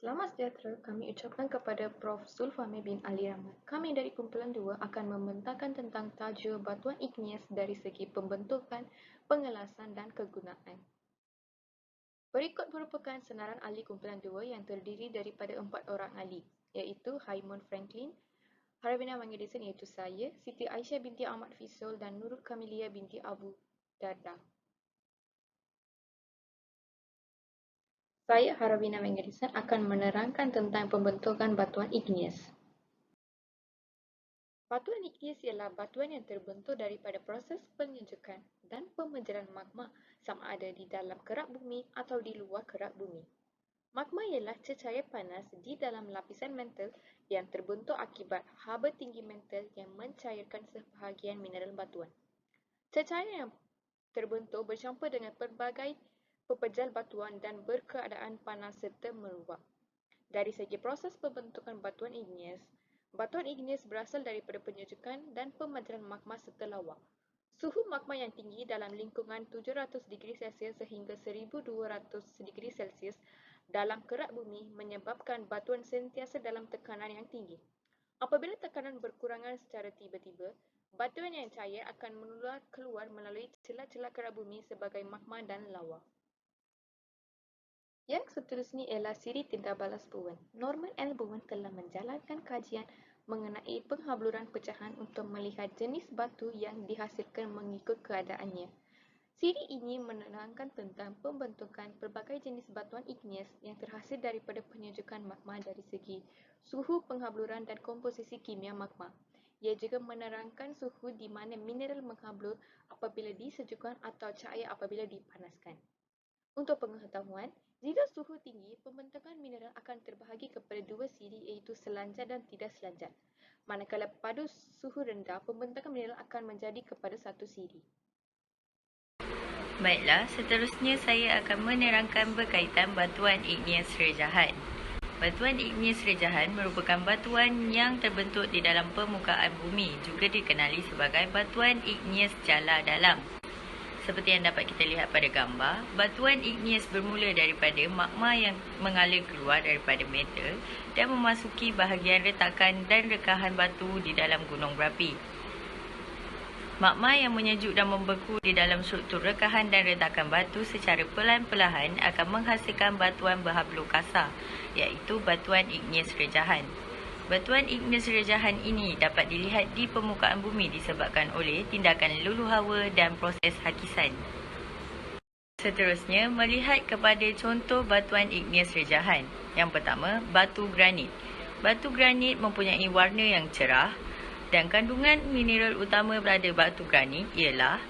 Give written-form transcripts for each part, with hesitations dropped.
Selamat sejahtera, kami ucapkan kepada Prof. Zulfahmi bin Ali Rahmat. Kami dari kumpulan 2 akan membentangkan tentang tajuk batuan igneus dari segi pembentukan, pengelasan dan kegunaan. Berikut merupakan senaran ahli kumpulan 2 yang terdiri daripada 4 orang ahli, iaitu Haimon Franklin, Harvina Manggedison iaitu saya, Siti Aisyah binti Ahmad Fisul dan Nurul Kamilia binti Abu Darda. Saya, Harvina Manggedison, akan menerangkan tentang pembentukan batuan igneus. Batuan igneus ialah batuan yang terbentuk daripada proses penyejukan dan pemenjeran magma sama ada di dalam kerak bumi atau di luar kerak bumi. Magma ialah cecair panas di dalam lapisan mantel yang terbentuk akibat haba tinggi mantel yang mencairkan sebahagian mineral batuan. Cecair yang terbentuk bercampur dengan pelbagai pepejal batuan dan berkeadaan panas serta meluap. Dari segi proses pembentukan batuan igneus berasal daripada penyejukan dan pemancaran magma serta lava. Suhu magma yang tinggi dalam lingkungan 700 degree Celsius sehingga 1200 degree Celsius dalam kerak bumi menyebabkan batuan sentiasa dalam tekanan yang tinggi. Apabila tekanan berkurangan secara tiba-tiba, batuan yang cair akan menular keluar melalui celah-celah kerak bumi sebagai magma dan lava. Yang seterusnya ialah siri tinta balas Bowen. Norman L. Bowen telah menjalankan kajian mengenai penghabluran pecahan untuk melihat jenis batu yang dihasilkan mengikut keadaannya. Siri ini menerangkan tentang pembentukan pelbagai jenis batuan igneus yang terhasil daripada penyejukan magma dari segi suhu penghabluran dan komposisi kimia magma. Ia juga menerangkan suhu di mana mineral menghablur apabila disejukkan atau cair apabila dipanaskan. Untuk pengetahuan, jika suhu tinggi, pembentukan mineral akan terbahagi kepada dua siri iaitu selanjar dan tidak selanjar. Manakala pada suhu rendah, pembentukan mineral akan menjadi kepada satu siri. Baiklah, seterusnya saya akan menerangkan berkaitan batuan igneus rejahan. Batuan igneus rejahan merupakan batuan yang terbentuk di dalam permukaan bumi, juga dikenali sebagai batuan igneus jala dalam. Seperti yang dapat kita lihat pada gambar, batuan igneus bermula daripada magma yang mengalir keluar daripada metal dan memasuki bahagian retakan dan rekahan batu di dalam gunung berapi. Magma yang menyejuk dan membeku di dalam struktur rekahan dan retakan batu secara perlahan-lahan akan menghasilkan batuan berhablur kasar, iaitu batuan igneus rejahan. Batuan igneus rejahan ini dapat dilihat di permukaan bumi disebabkan oleh tindakan luluh hawa dan proses hakisan. Seterusnya, melihat kepada contoh batuan igneus rejahan. Yang pertama, batu granit. Batu granit mempunyai warna yang cerah dan kandungan mineral utama pada batu granit ialah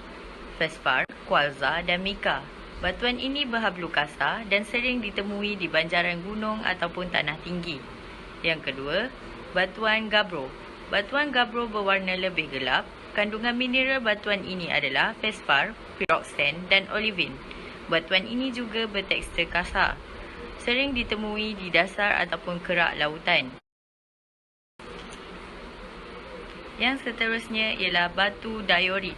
fosfor, kuarza dan mika. Batuan ini berhablur kasar dan sering ditemui di banjaran gunung ataupun tanah tinggi. Yang kedua, batuan gabbro. Batuan gabbro berwarna lebih gelap. Kandungan mineral batuan ini adalah fosfor, piroxen dan olivin. Batuan ini juga bertekstur kasar. Sering ditemui di dasar ataupun kerak lautan. Yang seterusnya ialah batu diorit.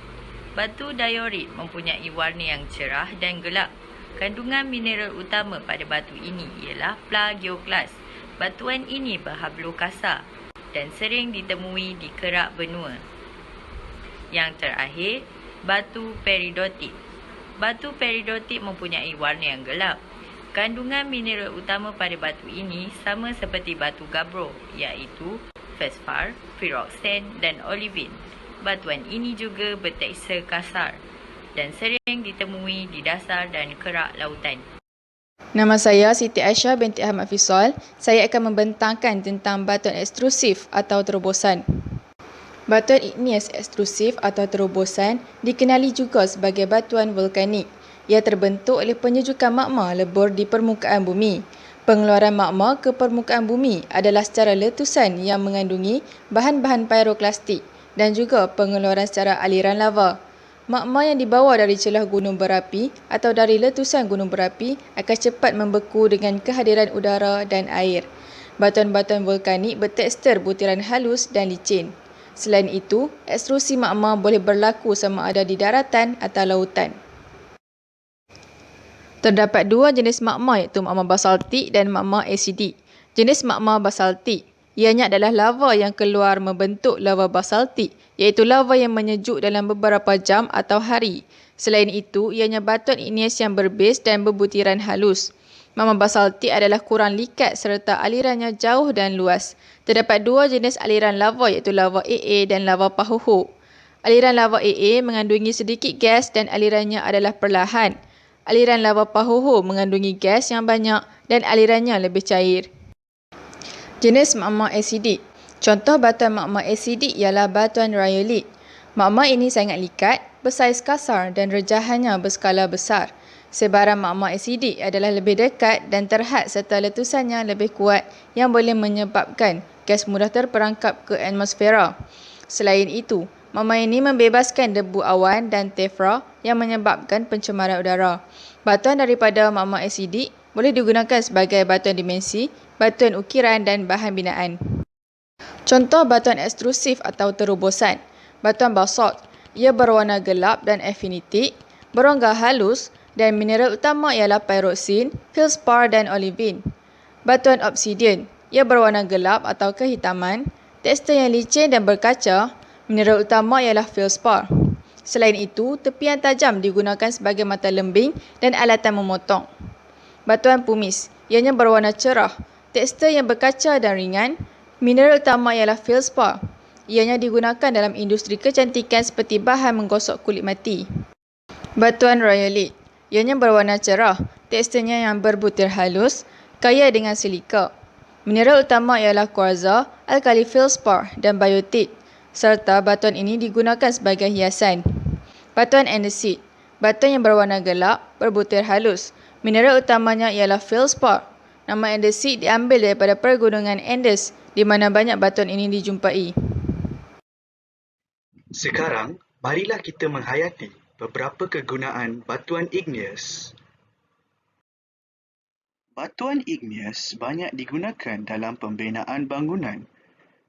Batu diorit mempunyai warna yang cerah dan gelap. Kandungan mineral utama pada batu ini ialah plagioklas. Batuan ini berhablur kasar dan sering ditemui di kerak benua. Yang terakhir, batu peridotit. Batu peridotit mempunyai warna yang gelap. Kandungan mineral utama pada batu ini sama seperti batu gabbro, iaitu fosfor, piroxen dan olivin. Batuan ini juga bertekstur kasar dan sering ditemui di dasar dan kerak lautan. Nama saya Siti Aisyah binti Ahmad Fisul. Saya akan membentangkan tentang batuan ekstrusif atau terobosan. Batuan igneus ekstrusif atau terobosan dikenali juga sebagai batuan vulkanik. Ia terbentuk oleh penyejukan magma lebur di permukaan bumi. Pengeluaran magma ke permukaan bumi adalah secara letusan yang mengandungi bahan-bahan pyroklastik dan juga pengeluaran secara aliran lava. Magma yang dibawa dari celah gunung berapi atau dari letusan gunung berapi akan cepat membeku dengan kehadiran udara dan air. Batuan-batuan vulkanik bertekstur butiran halus dan licin. Selain itu, ekstrusi magma boleh berlaku sama ada di daratan atau lautan. Terdapat dua jenis magma iaitu magma basaltik dan magma asidik. Jenis magma basaltik. Ianya adalah lava yang keluar membentuk lava basaltik, iaitu lava yang menyejuk dalam beberapa jam atau hari. Selain itu, ianya batuan igneous yang berbez dan berbutiran halus. Magma basaltik adalah kurang likat serta alirannya jauh dan luas. Terdapat dua jenis aliran lava iaitu lava AA dan lava pahoho. Aliran lava AA mengandungi sedikit gas dan alirannya adalah perlahan. Aliran lava pahoho mengandungi gas yang banyak dan alirannya lebih cair. Jenis magma asidik. Contoh batuan magma asidik ialah batuan rhyolite. Magma ini sangat likat, bersaiz kasar dan rejahannya berskala besar. Sebaran magma asidik adalah lebih dekat dan terhad serta letusannya lebih kuat yang boleh menyebabkan gas mudah terperangkap ke atmosfera. Selain itu, magma ini membebaskan debu awan dan tephra yang menyebabkan pencemaran udara. Batuan daripada magma asidik boleh digunakan sebagai batuan dimensi, batuan ukiran dan bahan binaan. Contoh batuan ekstrusif atau terobosan. Batuan basalt, ia berwarna gelap dan afinitik, berongga halus dan mineral utama ialah pyroxene, feldspar dan olivine. Batuan obsidian, ia berwarna gelap atau kehitaman, tekstur yang licin dan berkaca, mineral utama ialah feldspar. Selain itu, tepian tajam digunakan sebagai mata lembing dan alatan memotong. Batuan pumice, ianya berwarna cerah, tekstur yang berkaca dan ringan. Mineral utama ialah feldspar. Ianya digunakan dalam industri kecantikan seperti bahan menggosok kulit mati. Batuan rhyolite, ianya berwarna cerah, teksturnya yang berbutir halus, kaya dengan silika. Mineral utama ialah kuarza, alkali feldspar dan biotit, serta batuan ini digunakan sebagai hiasan. Batuan andesit, batuan yang berwarna gelap, berbutir halus. Mineral utamanya ialah feldspar. Nama andesit diambil daripada pergunungan Andes, di mana banyak batuan ini dijumpai. Sekarang, marilah kita menghayati beberapa kegunaan batuan igneous. Batuan igneous banyak digunakan dalam pembinaan bangunan.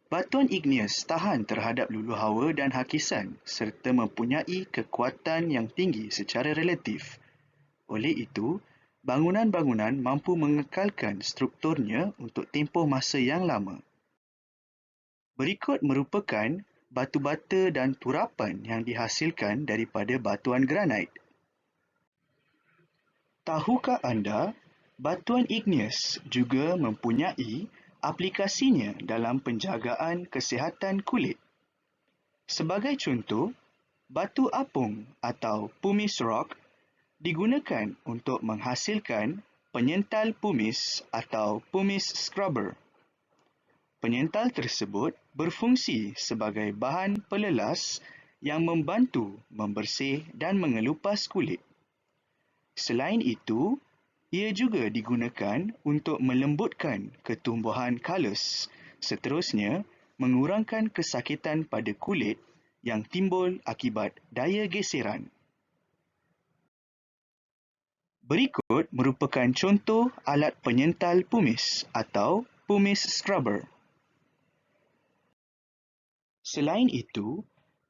Batuan igneous tahan terhadap lulu hawa dan hakisan serta mempunyai kekuatan yang tinggi secara relatif. Oleh itu, bangunan-bangunan mampu mengekalkan strukturnya untuk tempoh masa yang lama. Berikut merupakan batu bata dan turapan yang dihasilkan daripada batuan granit. Tahukah anda, batuan igneous juga mempunyai aplikasinya dalam penjagaan kesihatan kulit. Sebagai contoh, batu apung atau pumice rock digunakan untuk menghasilkan penyental pumice atau pumice scrubber. Penyental tersebut berfungsi sebagai bahan pelelas yang membantu membersih dan mengelupas kulit. Selain itu, ia juga digunakan untuk melembutkan ketumbuhan kalus, seterusnya mengurangkan kesakitan pada kulit yang timbul akibat daya geseran. Berikut merupakan contoh alat penyental pumice atau pumice scrubber. Selain itu,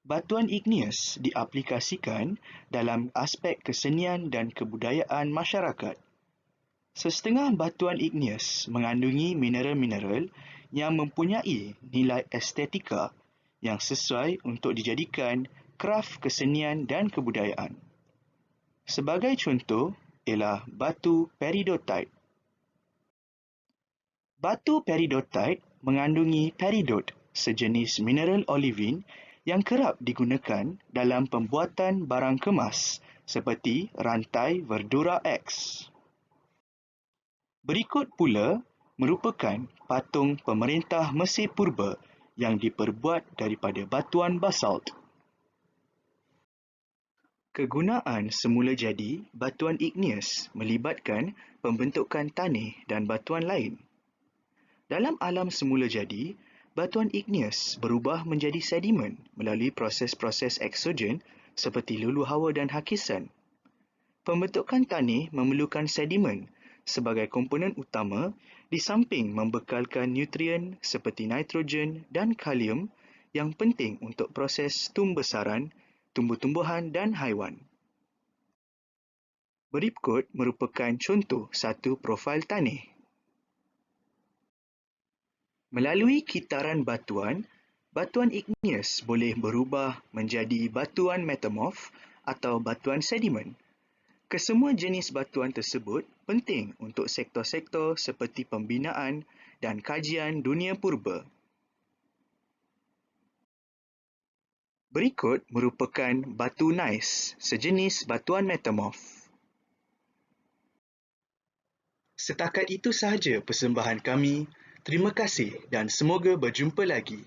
batuan igneous diaplikasikan dalam aspek kesenian dan kebudayaan masyarakat. Setengah batuan igneous mengandungi mineral-mineral yang mempunyai nilai estetika yang sesuai untuk dijadikan kraf kesenian dan kebudayaan. Sebagai contoh ialah batu peridotite. Batu peridotite mengandungi peridot, sejenis mineral olivine yang kerap digunakan dalam pembuatan barang kemas seperti rantai Verdura X. Berikut pula merupakan patung pemerintah Mesir Purba yang diperbuat daripada batuan basalt. Kegunaan semula jadi batuan igneous melibatkan pembentukan tanih dan batuan lain. Dalam alam semula jadi, batuan igneous berubah menjadi sedimen melalui proses-proses eksogen seperti lulu hawa dan hakisan. Pembentukan tanih memerlukan sedimen sebagai komponen utama di samping membekalkan nutrien seperti nitrogen dan kalium yang penting untuk proses tumbesaran tumbuh-tumbuhan dan haiwan. Berikut merupakan contoh satu profil tanih. Melalui kitaran batuan, batuan igneous boleh berubah menjadi batuan metamorf atau batuan sedimen. Kesemua jenis batuan tersebut penting untuk sektor-sektor seperti pembinaan dan kajian dunia purba. Berikut merupakan batu gneiss, sejenis batuan metamorf. Setakat itu sahaja persembahan kami. Terima kasih dan semoga berjumpa lagi.